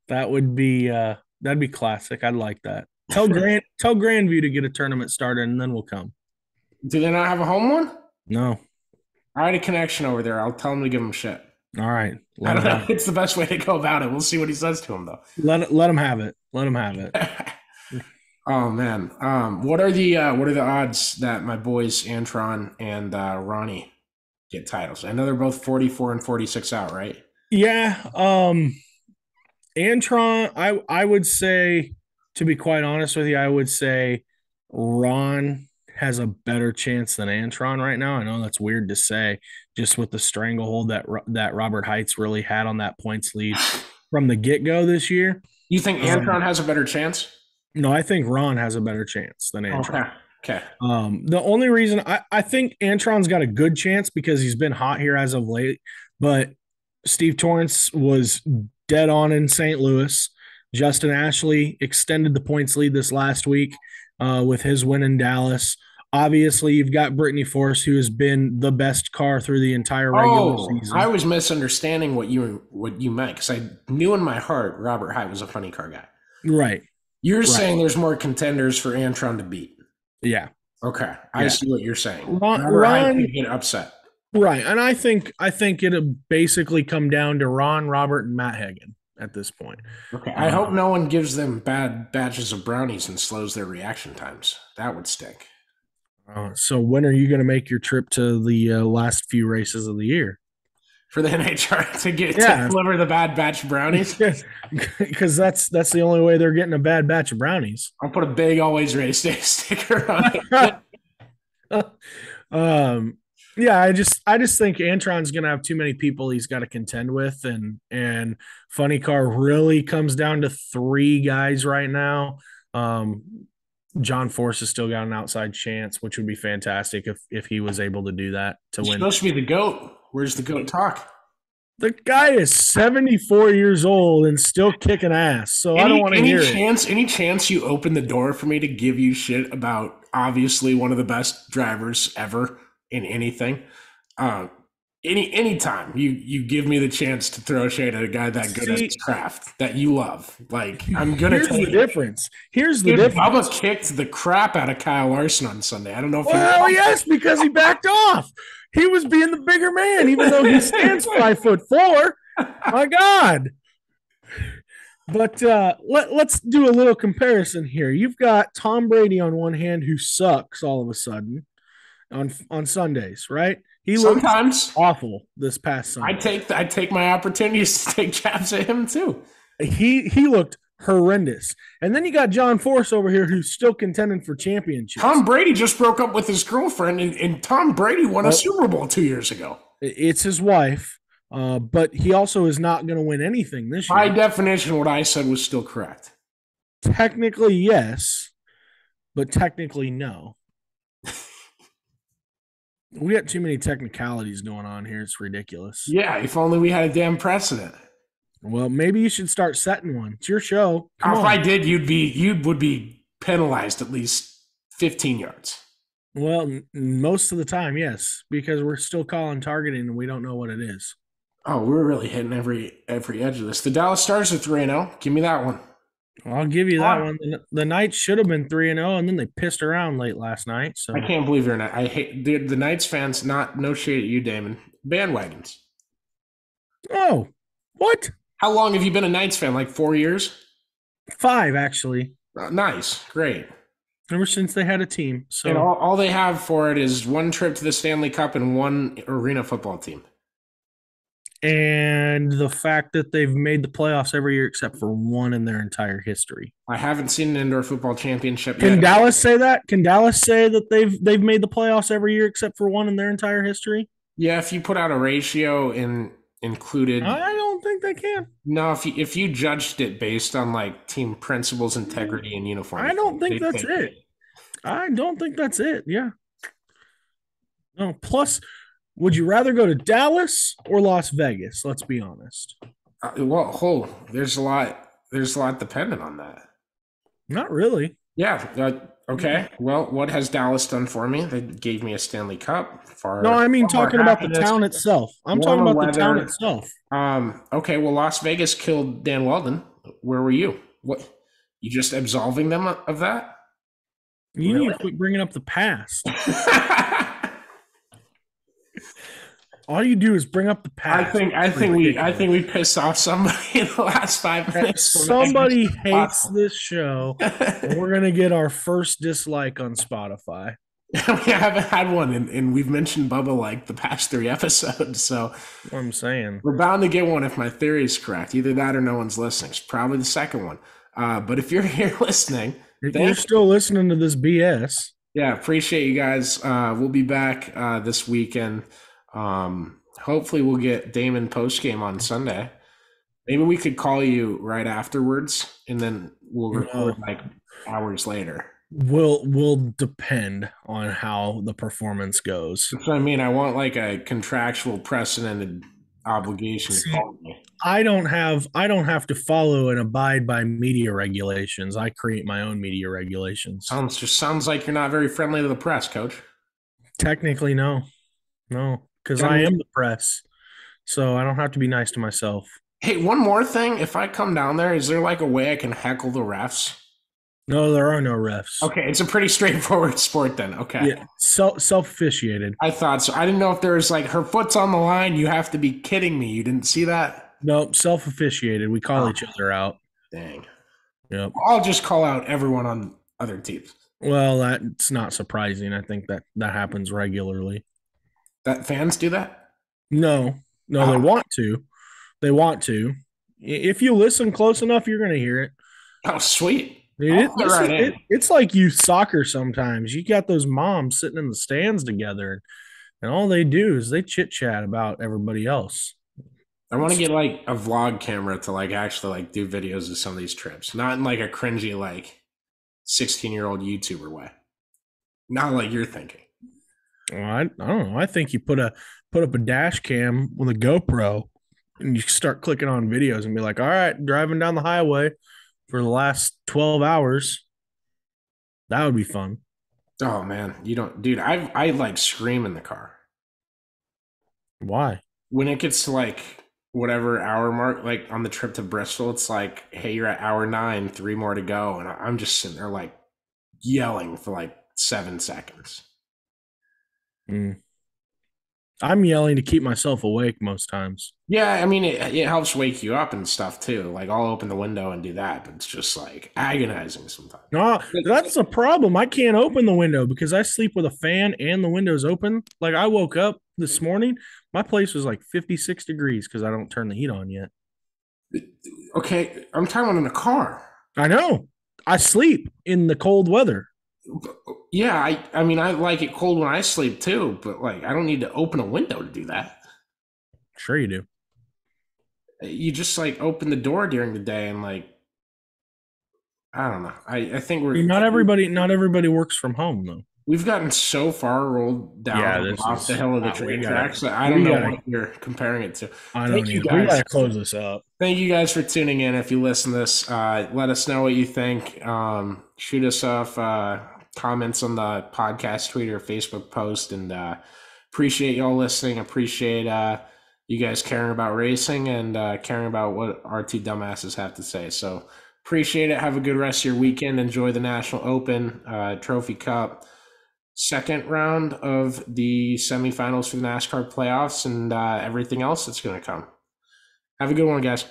That would be that'd be classic. I'd like that. Tell Grandview to get a tournament started and then we'll come. Do they not have a home one? No. I had a connection over there. I'll tell him to give him shit. All right. I don't know. It's the best way to go about it. We'll see what he says to him, though. Let him have it. Let him have it. Oh man. What are the odds that my boys Antron and Ronnie get titles? I know they're both 44 and 46 out, right? Yeah. Antron, I would say, to be quite honest with you, I would say Ron has a better chance than Antron right now. I know that's weird to say, just with the stranglehold that Robert Heights really had on that points lead from the get-go this year. You think Antron has a better chance? No, I think Ron has a better chance than Antron. Okay. The only reason I think Antron's got a good chance because he's been hot here as of late, but Steve Torrance was dead on in St. Louis. Justin Ashley extended the points lead this last week with his win in Dallas. Obviously, you've got Brittany Force, who has been the best car through the entire regular season. I was misunderstanding what you meant because I knew in my heart Robert Height was a funny car guy. Right. You're saying there's more contenders for Antron to beat. Yeah. Okay. I see what you're saying. Ron could get upset. Right. And I think it'll basically come down to Ron, Robert, and Matt Hagan at this point. Okay. I hope no one gives them bad batches of brownies and slows their reaction times. That would stink. So when are you going to make your trip to the last few races of the year? For the NHR to deliver the bad batch of brownies? Because that's the only way they're getting a bad batch of brownies. I'll put a big Always Race Day sticker on it. Yeah, I just think Antron's going to have too many people he's got to contend with, and Funny Car really comes down to three guys right now. John Force has still got an outside chance, which would be fantastic if he was able to do that to win. He's supposed to be the GOAT. Where's the GOAT talk? The guy is 74 years old and still kicking ass, so I don't want to hear it. Any chance you open the door for me to give you shit about obviously one of the best drivers ever in anything? Anytime you give me the chance to throw shade at a guy that good at his craft that you love, like I'm gonna. Here's the difference. Here's the difference. Bubba kicked the crap out of Kyle Larson on Sunday. I don't know if. Well, yes, because he backed off. He was being the bigger man, even though he stands 5'4". My God. But let's do a little comparison here. You've got Tom Brady on one hand, who sucks all of a sudden on Sundays, right? He sometimes looks awful this past Sunday. I take my opportunities to take jabs at him too. He looked horrendous. And then you got John Force over here who's still contending for championships. Tom Brady just broke up with his girlfriend, and Tom Brady won a Super Bowl 2 years ago. It's his wife, but he also is not going to win anything this year. By definition, what I said was still correct. Technically, yes, but technically, no. We got too many technicalities going on here. It's ridiculous. Yeah, if only we had a damn precedent. Well, maybe you should start setting one. It's your show. If I did, you would be penalized at least 15 yards. Well, most of the time, yes, because we're still calling targeting and we don't know what it is. Oh, we're really hitting every edge of this. The Dallas Stars are 3-0. Give me that one. I'll give you that one. The Knights should have been 3-0, and then they pissed around late last night. So I can't believe you're not. I hate the Knights fans. No shade at you, Damon. Bandwagons. Oh, what? How long have you been a Knights fan? Like 4 years? 5, actually. Nice. Great. Ever since they had a team. So and all they have for it is one trip to the Stanley Cup and one arena football team. And the fact that they've made the playoffs every year except for one in their entire history. I haven't seen an indoor football championship yet. Can Dallas say that? Can Dallas say that they've made the playoffs every year except for one in their entire history? Yeah, if you put out a ratio and included. I don't think they can. No, if you judged it based on like team principles, integrity, and uniform. I don't think that's it. I don't think that's it. Yeah. No. Plus, would you rather go to Dallas or Las Vegas? Let's be honest. There's a lot. There's a lot dependent on that. Not really. Yeah. Okay. Well, what has Dallas done for me? They gave me a Stanley Cup No, for I mean more talking about the happiness, town itself. I'm talking warmer about the town weather. itself. Okay. Well, Las Vegas killed Dan Weldon. Where were you? What? You just absolving them of that? You need Really? to quit bringing up the past. All you do is bring up the past. I think we pissed off somebody in the last 5 minutes. Somebody hates this show, and we're gonna get our first dislike on Spotify. We haven't had one, and we've mentioned Bubba like the past 3 episodes, so I'm saying we're bound to get one if my theory is correct. Either that or no one's listening. It's probably the second one. But if you're here listening, if you're still listening to this BS, yeah, appreciate you guys. We'll be back this weekend. Hopefully we'll get Damon post game on Sunday. Maybe we could call you right afterwards, and then we'll record like hours later. Will depend on how the performance goes. That's what I mean. I want like a contractual precedented obligation to call me. I don't have to follow and abide by media regulations. I create my own media regulations. Sounds like you're not very friendly to the press, Coach. Technically, no, because I am the press, so I don't have to be nice to myself. Hey, one more thing. If I come down there, is there like a way I can heckle the refs? No, there are no refs. Okay, it's a pretty straightforward sport then. Okay. Yeah, self-officiated. I thought so. I didn't know if there was like her foot's on the line. You have to be kidding me. You didn't see that? Nope, self-officiated. We call each other out. Dang. Yep. I'll just call out everyone on other teams. Well, that's not surprising. I think that happens regularly. That fans do that? No, they want to. They want to. If you listen close enough, you're going to hear it. Oh, sweet. It's like youth soccer sometimes. You got those moms sitting in the stands together, and all they do is they chit chat about everybody else. I want to get like a vlog camera to like actually like do videos of some of these trips, not in like a cringy like 16-year-old YouTuber way. Not like you're thinking. Well, I don't know. I think you put up a dash cam with a GoPro, and you start clicking on videos and be like, all right, driving down the highway for the last 12 hours. That would be fun. Oh man, you don't, dude. I like scream in the car. Why? When it gets to like whatever hour mark, like on the trip to Bristol, it's like, hey, you're at hour 9, 3 more to go, and I'm just sitting there like yelling for like 7 seconds. I'm yelling to keep myself awake most times. Yeah, I mean, it helps wake you up and stuff too. Like I'll open the window and do that, but it's just like agonizing sometimes. No, that's a problem. I can't open the window because I sleep with a fan and the windows open. Like I woke up this morning, my place was like 56 degrees because I don't turn the heat on yet. Okay, I'm talking about in a car. I know. I sleep in the cold weather. Yeah, I mean, I like it cold when I sleep too, but like I don't need to open a window to do that. Sure you do. You just like open the door during the day and like I don't know. I think not everybody works from home though. We've gotten so far rolled down off the hill of the train tracks that I don't know what you're comparing it to. I don't know. We gotta close this up. Thank you guys for tuning in. If you listen to this, let us know what you think. Shoot us off comments on the podcast tweet or Facebook post, and appreciate y'all listening. Appreciate you guys caring about racing and caring about what our two dumbasses have to say. So appreciate it. Have a good rest of your weekend. Enjoy the National Open, Trophy Cup, second round of the semifinals for the NASCAR playoffs, and everything else that's going to come. Have a good one, guys.